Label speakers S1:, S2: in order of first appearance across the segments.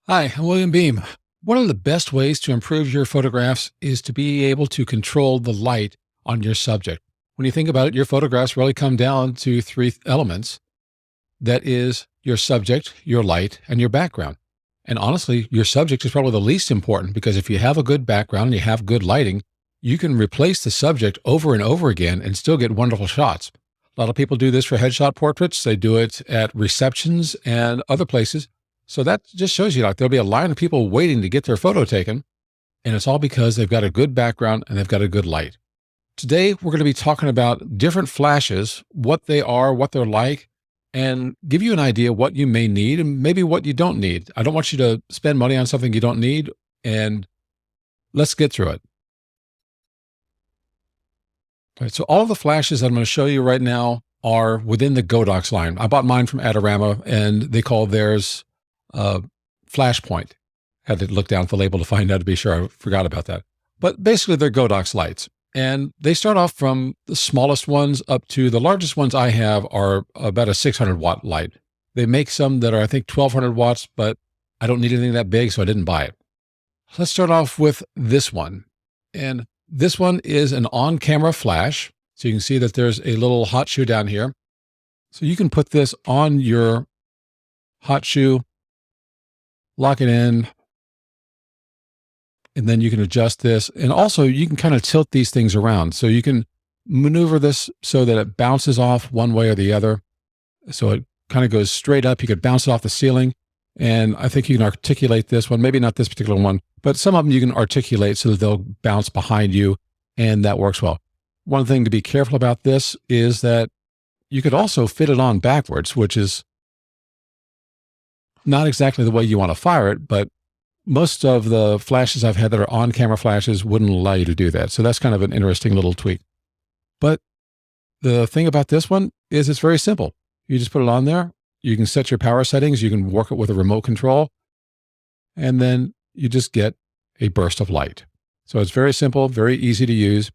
S1: Hi, I'm William Beem. One of the best ways to improve your photographs is to be able to control the light on your subject. When you think about it, your photographs really come down to three elements. That is your subject, your light, and your background. And honestly, your subject is probably the least important because if you have a good background and you have good lighting, you can replace the subject over and over again and still get wonderful shots. A lot of people do this for headshot portraits. They do it at receptions and other places. So that just shows you like there'll be a line of people waiting to get their photo taken. And it's all because they've got a good background and they've got a good light. Today, we're going to be talking about different flashes, what they are, what they're like, and give you an idea what you may need and maybe what you don't need. I don't want you to spend money on something you don't need. And let's get through it. All right, so all of the flashes that I'm going to show you right now are within the Godox line. I bought mine from Adorama, and they call theirs Flashpoint. Had to look down at the label to find out to be sure I forgot about that. But basically, they're Godox lights. And they start off from the smallest ones up to the largest ones I have are about a 600-watt light. They make some that are, I think, 1200 watts, but I don't need anything that big, so I didn't buy it. Let's start off with this one. And this one is an on-camera flash. So you can see that there's a little hot shoe down here. So you can put this on your hot shoe, lock it in, and then you can adjust this. And also you can kind of tilt these things around. So you can maneuver this so that it bounces off one way or the other. So it kind of goes straight up. You could bounce it off the ceiling. And I think you can articulate this one, maybe not this particular one, but some of them you can articulate so that they'll bounce behind you, and that works well. One thing to be careful about this is that you could also fit it on backwards, which is not exactly the way you want to fire it, but most of the flashes I've had that are on-camera flashes wouldn't allow you to do that. So that's kind of an interesting little tweak. But the thing about this one is it's very simple. You just put it on there. You can set your power settings. You can work it with a remote control. And then you just get a burst of light. So it's very simple, very easy to use.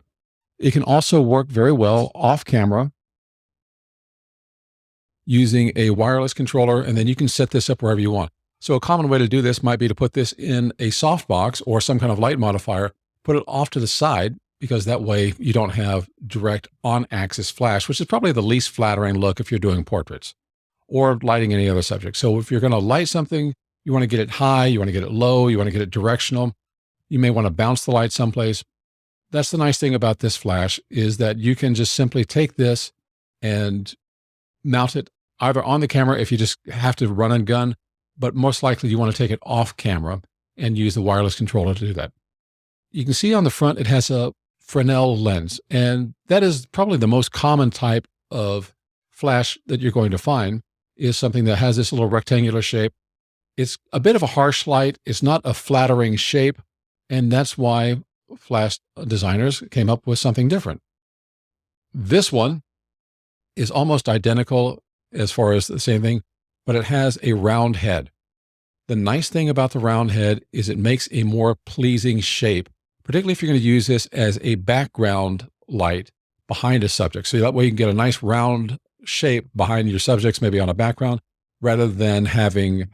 S1: It can also work very well off camera using a wireless controller, and then you can set this up wherever you want. So a common way to do this might be to put this in a softbox or some kind of light modifier, put it off to the side, because that way you don't have direct on-axis flash, which is probably the least flattering look if you're doing portraits or lighting any other subject. So if you're going to light something, you want to get it high, you want to get it low, you want to get it directional. You may want to bounce the light someplace. That's the nice thing about this flash is that you can just simply take this and mount it either on the camera if you just have to run and gun, but most likely you want to take it off camera and use the wireless controller to do that. You can see on the front, it has a Fresnel lens, and that is probably the most common type of flash that you're going to find is something that has this little rectangular shape. It's a bit of a harsh light. It's not a flattering shape, and that's why flash designers came up with something different. This one is almost identical as far as the same thing, but it has a round head. The nice thing about the round head is it makes a more pleasing shape, particularly if you're going to use this as a background light behind a subject. So that way you can get a nice round shape behind your subjects, maybe on a background, rather than having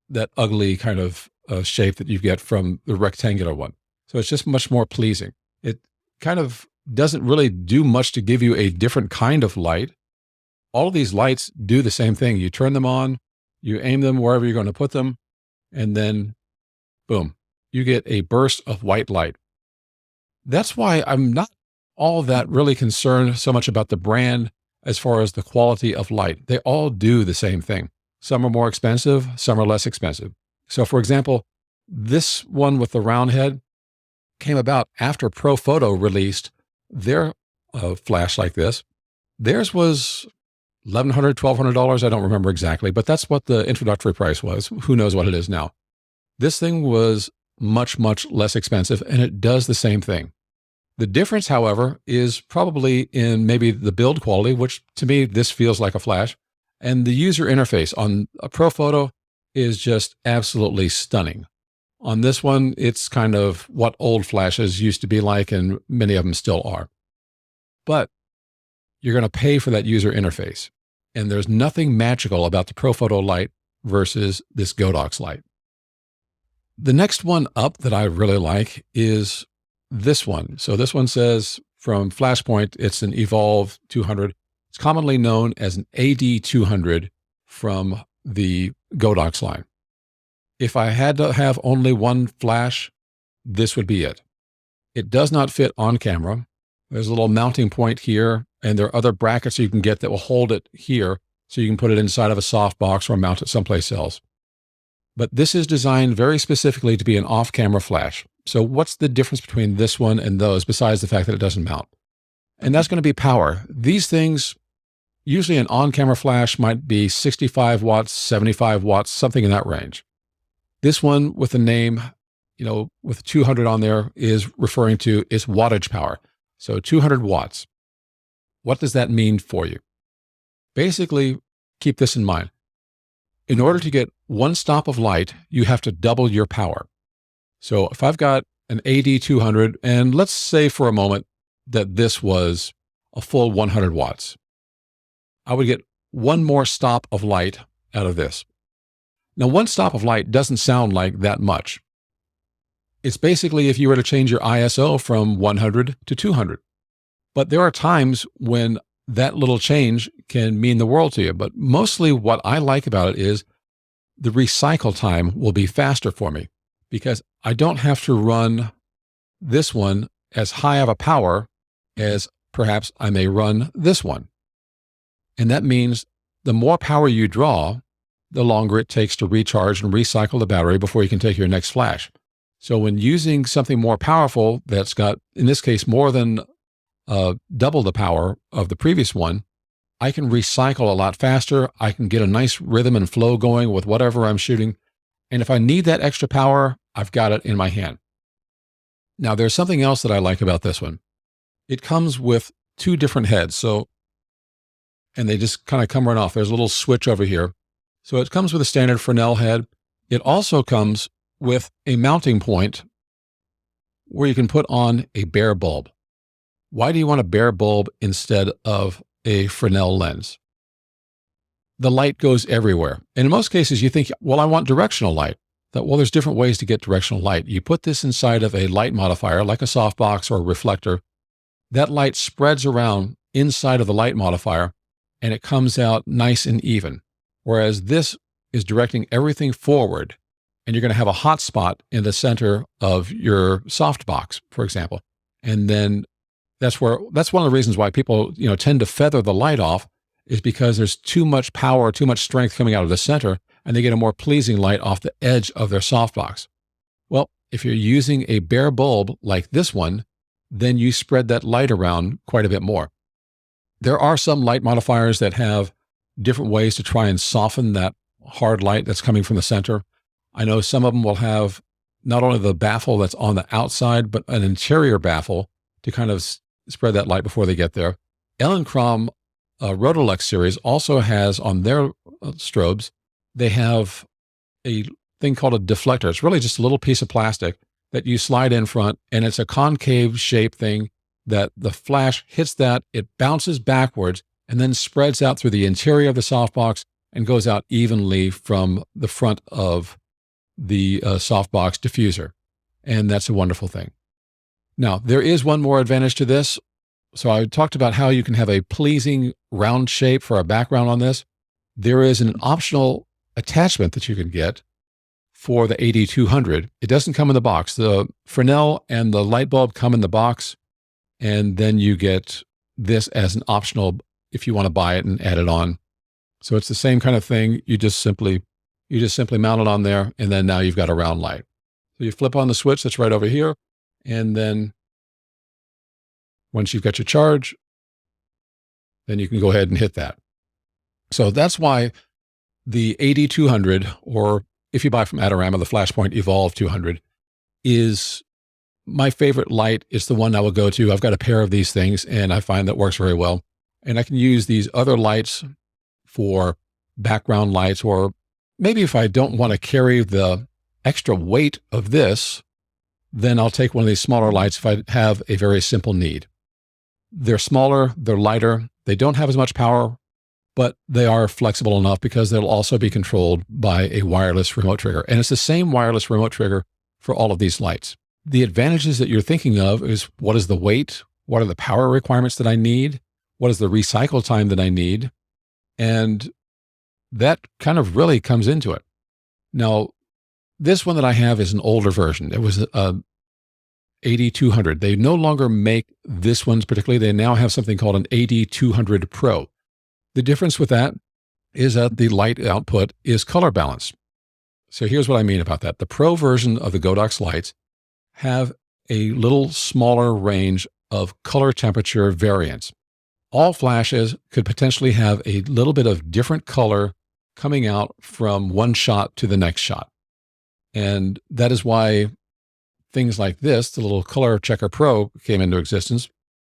S1: that ugly kind of shape that you get from the rectangular one. So it's just much more pleasing. It kind of doesn't really do much to give you a different kind of light. All of these lights do the same thing. You turn them on, you aim them wherever you're going to put them, and then boom, you get a burst of white light. That's why I'm not all that really concerned so much about the brand as far as the quality of light. They all do the same thing. Some are more expensive, some are less expensive. So for example, this one with the round head came about after Profoto released their flash like this. Theirs was $1,100, $1,200. I don't remember exactly, but that's what the introductory price was. Who knows what it is now? This thing was much, much less expensive, and it does the same thing. The difference, however, is probably in maybe the build quality, which to me, this feels like a flash, and the user interface on a Profoto is just absolutely stunning. On this one, it's kind of what old flashes used to be like, and many of them still are. But you're going to pay for that user interface. And there's nothing magical about the Profoto light versus this Godox light. The next one up that I really like is this one. So this one says from Flashpoint, it's an Evolve 200. It's commonly known as an AD 200 from the Godox line. If I had to have only one flash, this would be it. It does not fit on camera. There's a little mounting point here, and there are other brackets you can get that will hold it here, so you can put it inside of a softbox or mount it someplace else. But this is designed very specifically to be an off-camera flash. So what's the difference between this one and those, besides the fact that it doesn't mount? And that's going to be power. These things, usually an on-camera flash might be 65 watts, 75 watts, something in that range. This one with the name, with 200 on there is referring to its wattage power. So 200 watts. What does that mean for you? Basically, keep this in mind. In order to get one stop of light, you have to double your power. So if I've got an AD 200, and let's say for a moment that this was a full 100 watts, I would get one more stop of light out of this. Now, one stop of light doesn't sound like that much. It's basically if you were to change your ISO from 100 to 200. But there are times when that little change can mean the world to you. But mostly what I like about it is the recycle time will be faster for me because I don't have to run this one as high of a power as perhaps I may run this one. And that means the more power you draw, the longer it takes to recharge and recycle the battery before you can take your next flash. So when using something more powerful that's got, in this case, more than double the power of the previous one, I can recycle a lot faster. I can get a nice rhythm and flow going with whatever I'm shooting. And if I need that extra power, I've got it in my hand. Now, there's something else that I like about this one. It comes with two different heads. And they just kind of come right off. There's a little switch over here. So it comes with a standard Fresnel head. It also comes with a mounting point where you can put on a bare bulb. Why do you want a bare bulb instead of a Fresnel lens? The light goes everywhere. And in most cases, you think, well, I want directional light. Well, there's different ways to get directional light. You put this inside of a light modifier, like a softbox or a reflector. That light spreads around inside of the light modifier, and it comes out nice and even. Whereas this is directing everything forward, and you're going to have a hot spot in the center of your softbox, for example. And then that's one of the reasons why people, tend to feather the light off, is because there's too much power, too much strength coming out of the center, and they get a more pleasing light off the edge of their softbox. Well, if you're using a bare bulb like this one, then you spread that light around quite a bit more. There are some light modifiers that have different ways to try and soften that hard light that's coming from the center. I know some of them will have not only the baffle that's on the outside, but an interior baffle to kind of spread that light before they get there. Elinchrom Rotolux series also has on their strobes, they have a thing called a deflector. It's really just a little piece of plastic that you slide in front, and it's a concave shape thing that the flash hits that, it bounces backwards, and then spreads out through the interior of the softbox and goes out evenly from the front of the softbox diffuser. And that's a wonderful thing. Now, there is one more advantage to this. So I talked about how you can have a pleasing round shape for a background on this. There is an optional attachment that you can get for the AD 200. It doesn't come in the box. The Fresnel and the light bulb come in the box, and then you get this as an optional if you want to buy it and add it on. So it's the same kind of thing. You just simply mount it on there, and then now you've got a round light. So you flip on the switch that's right over here, and then once you've got your charge, then you can go ahead and hit that. So that's why the AD 200, or if you buy from Adorama, the Flashpoint Evolve 200, is my favorite light. It's the one I will go to. I've got a pair of these things, and I find that works very well. And I can use these other lights for background lights, or maybe if I don't want to carry the extra weight of this, then I'll take one of these smaller lights if I have a very simple need. They're smaller, they're lighter, they don't have as much power, but they are flexible enough because they'll also be controlled by a wireless remote trigger. And it's the same wireless remote trigger for all of these lights. The advantages that you're thinking of is what is the weight? What are the power requirements that I need? What is the recycle time that I need? And that kind of really comes into it. Now, this one that I have is an older version. It was a 8200. They no longer make this one's particularly. They now have something called an 8200 Pro. The difference with that is that the light output is color balanced. So here's what I mean about that. The Pro version of the Godox lights have a little smaller range of color temperature variance. All flashes could potentially have a little bit of different color coming out from one shot to the next shot. And that is why things like this, the little Color Checker Pro, came into existence.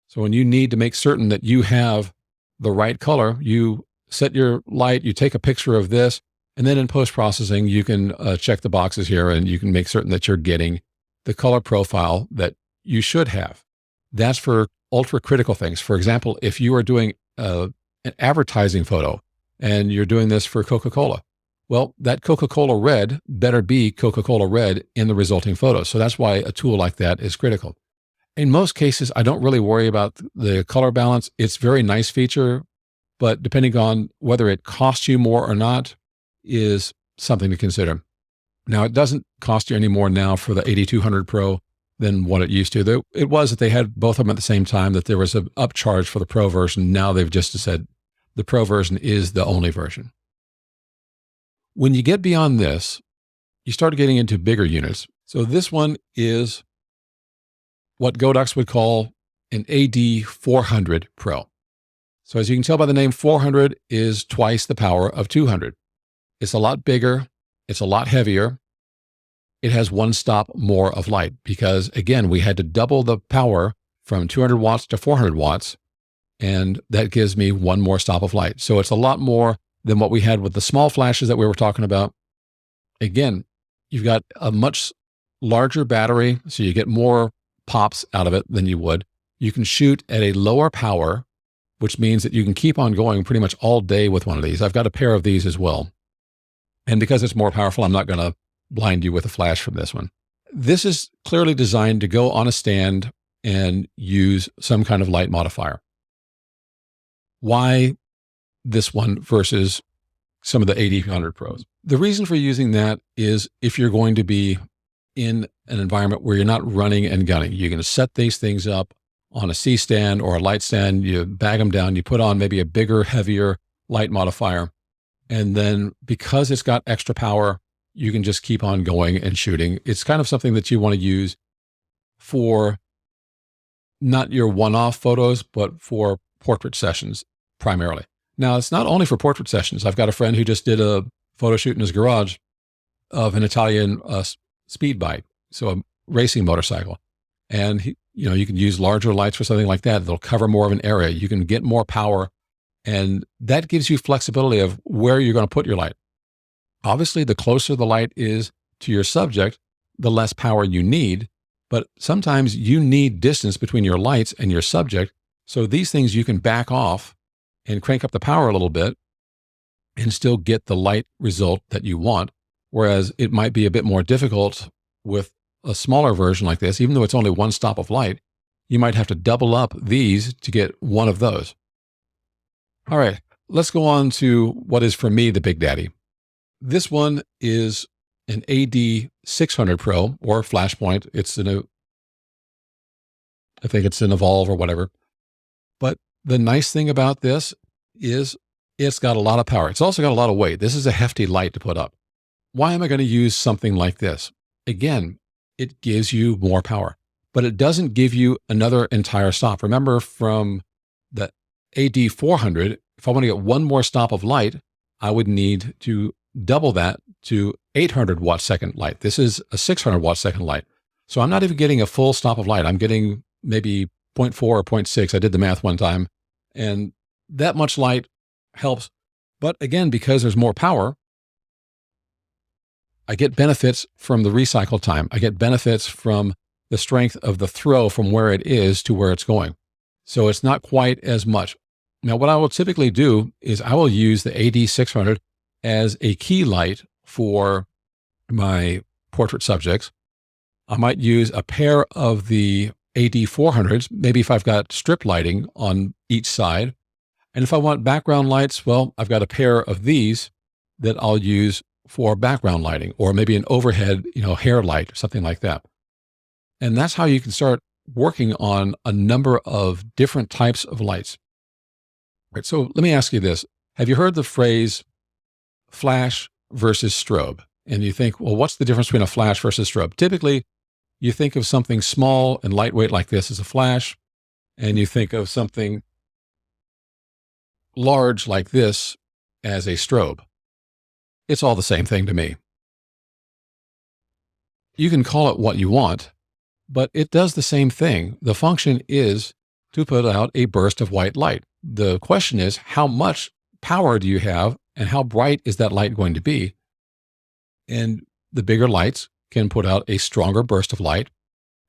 S1: So when you need to make certain that you have the right color, you set your light, you take a picture of this, and then in post-processing, you can check the boxes here and you can make certain that you're getting the color profile that you should have. That's for ultra critical things. For example, if you are doing an advertising photo and you're doing this for Coca-Cola, well, that Coca-Cola red better be Coca-Cola red in the resulting photo. So that's why a tool like that is critical. In most cases, I don't really worry about the color balance. It's a very nice feature, but depending on whether it costs you more or not is something to consider. Now, it doesn't cost you any more now for the 8200 Pro than what it used to. It was that they had both of them at the same time, that there was an upcharge for the Pro version. Now they've just said the Pro version is the only version. When you get beyond this, you start getting into bigger units. So this one is what Godox would call an AD400 Pro. So as you can tell by the name, 400 is twice the power of 200. It's a lot bigger. It's a lot heavier. It has one stop more of light because, again, we had to double the power from 200 watts to 400 watts, and that gives me one more stop of light. So it's a lot more than what we had with the small flashes that we were talking about. Again, you've got a much larger battery, so you get more pops out of it than you would. You can shoot at a lower power, which means that you can keep on going pretty much all day with one of these. I've got a pair of these as well. And because it's more powerful, I'm not going to blind you with a flash from this one. This is clearly designed to go on a stand and use some kind of light modifier. Why this one versus some of the 8000 Pros? The reason for using that is if you're going to be in an environment where you're not running and gunning, you're going to set these things up on a C-stand or a light stand, you bag them down, you put on maybe a bigger, heavier light modifier. And then because it's got extra power, you can just keep on going and shooting. It's kind of something that you want to use for not your one-off photos, but for portrait sessions primarily. Now, it's not only for portrait sessions. I've got a friend who just did a photo shoot in his garage of an Italian speed bike, so a racing motorcycle. And you can use larger lights for something like that. They'll cover more of an area. You can get more power, and that gives you flexibility of where you're going to put your light. Obviously, the closer the light is to your subject, the less power you need. But sometimes you need distance between your lights and your subject. So these things you can back off and crank up the power a little bit and still get the light result that you want. Whereas it might be a bit more difficult with a smaller version like this. Even though it's only one stop of light, you might have to double up these to get one of those. All right, let's go on to what is for me the big daddy. This one is an AD600 Pro or Flashpoint. I think it's an Evolve or whatever. But the nice thing about this is it's got a lot of power. It's also got a lot of weight. This is a hefty light to put up. Why am I going to use something like this? Again, it gives you more power, but it doesn't give you another entire stop. Remember from the AD400, if I want to get one more stop of light, I would need to double that to 800 watt second light. This is a 600 watt second light. So I'm not even getting a full stop of light. I'm getting maybe 0.4 or 0.6. I did the math one time, and that much light helps. But again, because there's more power, I get benefits from the recycle time. I get benefits from the strength of the throw from where it is to where it's going. So it's not quite as much. Now, what I will typically do is I will use the AD600 as a key light for my portrait subjects. I might use a pair of the AD400s, maybe if I've got strip lighting on each side. And if I want background lights, well, I've got a pair of these that I'll use for background lighting, or maybe an overhead, hair light, something like that. And that's how you can start working on a number of different types of lights. Right. So let me ask you this. Have you heard the phrase flash versus strobe? And you think, well, what's the difference between a flash versus strobe? Typically, you think of something small and lightweight like this as a flash, and you think of something large like this as a strobe. It's all the same thing to me. You can call it what you want, but it does the same thing. The function is to put out a burst of white light. The question is, how much power do you have and how bright is that light going to be? And the bigger lights can put out a stronger burst of light.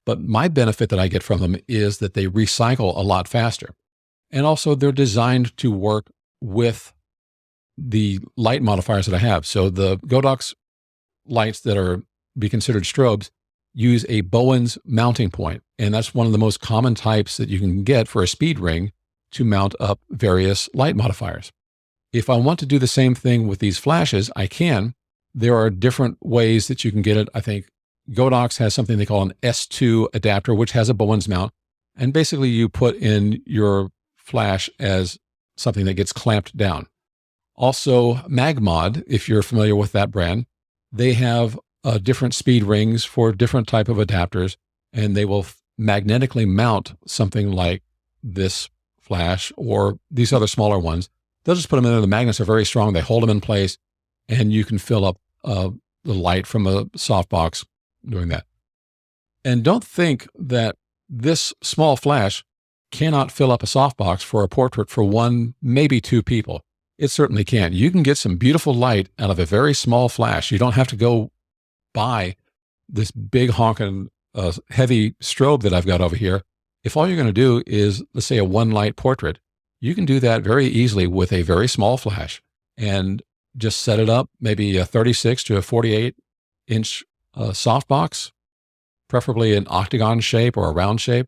S1: But my benefit that I get from them is that they recycle a lot faster. And also they're designed to work with the light modifiers that I have. So the Godox lights that are be considered strobes use a Bowen's mounting point. And that's one of the most common types that you can get for a speed ring to mount up various light modifiers. If I want to do the same thing with these flashes, I can. There are different ways that you can get it. I think Godox has something they call an S2 adapter, which has a Bowen's mount. And basically you put in your flash as something that gets clamped down. Also, Magmod, if you're familiar with that brand, they have different speed rings for different type of adapters, and they will magnetically mount something like this flash or these other smaller ones. They'll just put them in there. The magnets are very strong. They hold them in place, and you can fill up the light from a softbox doing that. And don't think that this small flash cannot fill up a softbox for a portrait for one, maybe two people. It certainly can. You can get some beautiful light out of a very small flash. You don't have to go buy this big honking heavy strobe that I've got over here. If all you're going to do is, let's say, a one light portrait, you can do that very easily with a very small flash and just set it up, maybe a 36 to a 48 inch softbox, preferably an octagon shape or a round shape.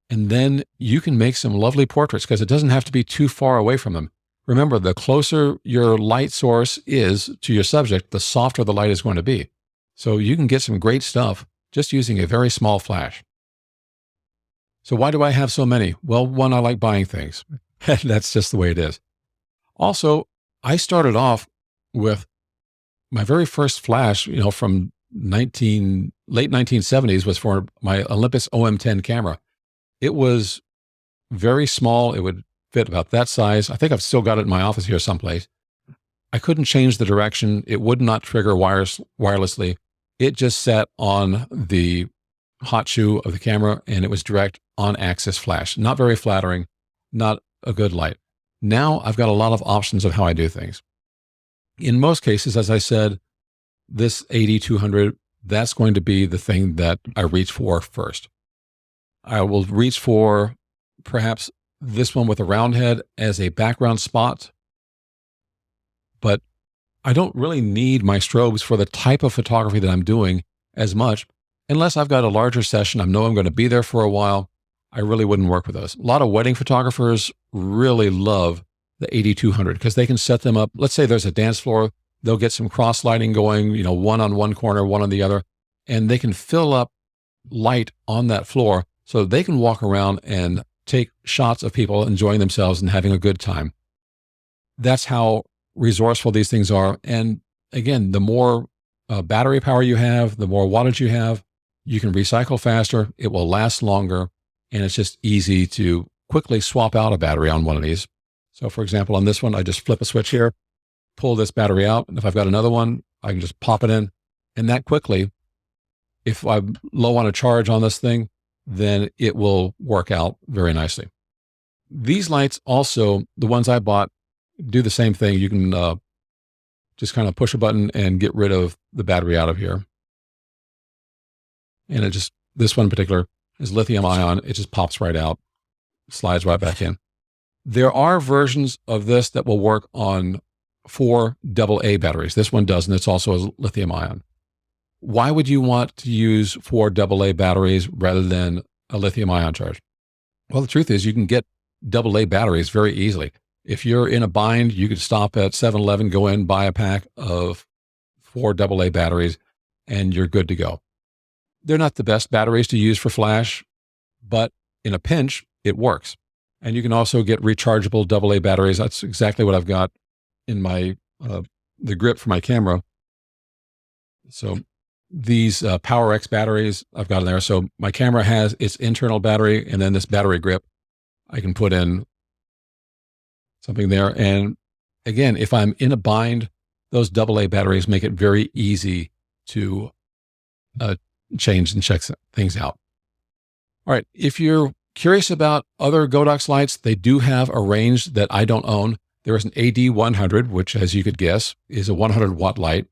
S1: And then you can make some lovely portraits because it doesn't have to be too far away from them. Remember, the closer your light source is to your subject, the softer the light is going to be. So you can get some great stuff just using a very small flash. So why do I have so many? Well, one, I like buying things. That's just the way it is. Also, I started off with my very first flash, from late 1970s was for my Olympus OM10 camera. It was very small. It would fit about that size. I think I've still got it in my office here someplace. I couldn't change the direction. It would not trigger wirelessly. It just sat on the hot shoe of the camera, and it was direct on-axis flash. Not very flattering, not a good light. Now I've got a lot of options of how I do things. In most cases, as I said, this AD200, that's going to be the thing that I reach for first. I will reach for perhaps this one with a round head as a background spot, but I don't really need my strobes for the type of photography that I'm doing as much, unless I've got a larger session. I know I'm going to be there for a while. I really wouldn't work with those. A lot of wedding photographers really love the AD200 because they can set them up. Let's say there's a dance floor. They'll get some cross lighting going, one on one corner, one on the other, and they can fill up light on that floor so they can walk around and take shots of people enjoying themselves and having a good time. That's how resourceful these things are. And again, the more battery power you have, the more wattage you have, you can recycle faster, it will last longer, and it's just easy to quickly swap out a battery on one of these. So for example, on this one, I just flip a switch here, pull this battery out, and if I've got another one, I can just pop it in. And that quickly, if I'm low on a charge on this thing, then it will work out very nicely. These lights also, the ones I bought, do the same thing. You can just kind of push a button and get rid of the battery out of here. And this one in particular is lithium ion. It just pops right out, slides right back in. There are versions of this that will work on 4 AA batteries. This one doesn't. It's also a lithium ion. why would you want to use 4 AA batteries rather than a lithium ion charge? Well, the truth is you can get AA batteries very easily. If you're in a bind, you could stop at 7-Eleven, go in, buy a pack of 4 AA batteries, and you're good to go. They're not the best batteries to use for flash, but in a pinch, it works. And you can also get rechargeable AA batteries. That's exactly what I've got in my the grip for my camera. So these PowerX batteries I've got in there. So my camera has its internal battery, and then this battery grip, I can put in something there. And again, if I'm in a bind, those AA batteries make it very easy to change and check things out. All right. If you're curious about other Godox lights, they do have a range that I don't own. There is an AD100, which, as you could guess, is a 100-watt light,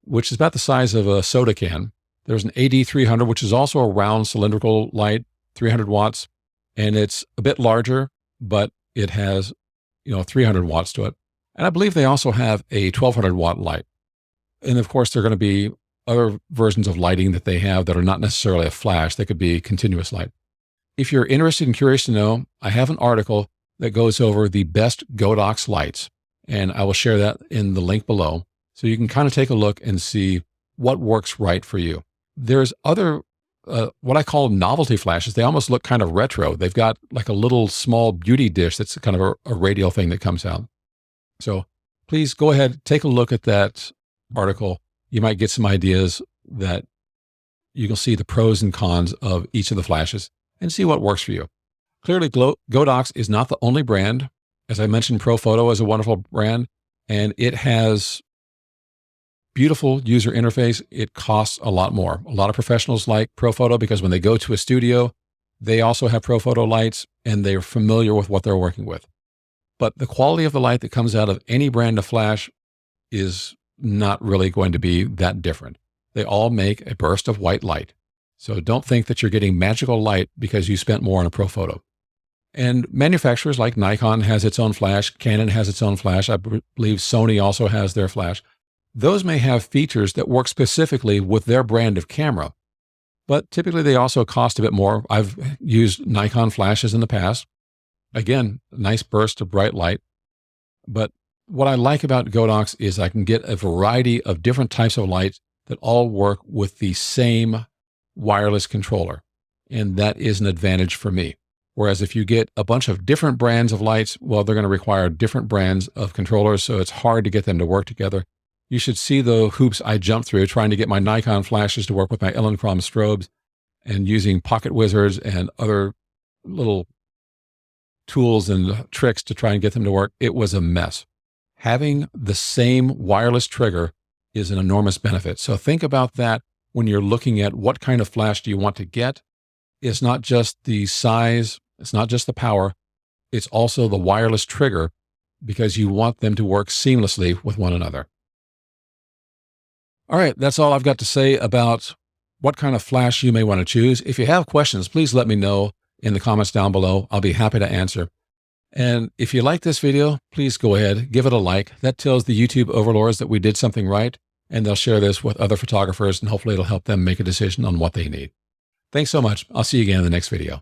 S1: which is about the size of a soda can. There's an AD300, which is also a round cylindrical light, 300 watts, and it's a bit larger, but it has 300 watts to it. And I believe they also have a 1200-watt light. And of course, there are going to be other versions of lighting that they have that are not necessarily a flash. They could be continuous light. If you're interested and curious to know, I have an article that goes over the best Godox lights, and I will share that in the link below. So you can kind of take a look and see what works right for you. There's other, what I call novelty flashes. They almost look kind of retro. They've got like a little small beauty dish that's kind of a radial thing that comes out. So please go ahead, take a look at that article. You might get some ideas that you can see the pros and cons of each of the flashes and see what works for you. Clearly, Godox is not the only brand. As I mentioned, ProPhoto is a wonderful brand, and it has beautiful user interface. It costs a lot more. A lot of professionals like ProPhoto because when they go to a studio, they also have ProPhoto lights, and they're familiar with what they're working with. But the quality of the light that comes out of any brand of flash is not really going to be that different. They all make a burst of white light. So don't think that you're getting magical light because you spent more on a ProPhoto. And manufacturers like Nikon has its own flash, Canon has its own flash, I believe Sony also has their flash. Those may have features that work specifically with their brand of camera, but typically they also cost a bit more. I've used Nikon flashes in the past. Again, a nice burst of bright light. But what I like about Godox is I can get a variety of different types of lights that all work with the same wireless controller. And that is an advantage for me. Whereas if you get a bunch of different brands of lights, well, they're going to require different brands of controllers, so it's hard to get them to work together. You should see the hoops I jumped through trying to get my Nikon flashes to work with my Elinchrom strobes and using pocket wizards and other little tools and tricks to try and get them to work. It was a mess. Having the same wireless trigger is an enormous benefit. So think about that when you're looking at what kind of flash do you want to get. It's not just the size, it's not just the power, it's also the wireless trigger because you want them to work seamlessly with one another. All right, that's all I've got to say about what kind of flash you may want to choose. If you have questions, please let me know in the comments down below. I'll be happy to answer. And if you like this video, please go ahead, give it a like. That tells the YouTube overlords that we did something right, and they'll share this with other photographers, and hopefully it'll help them make a decision on what they need. Thanks so much. I'll see you again in the next video.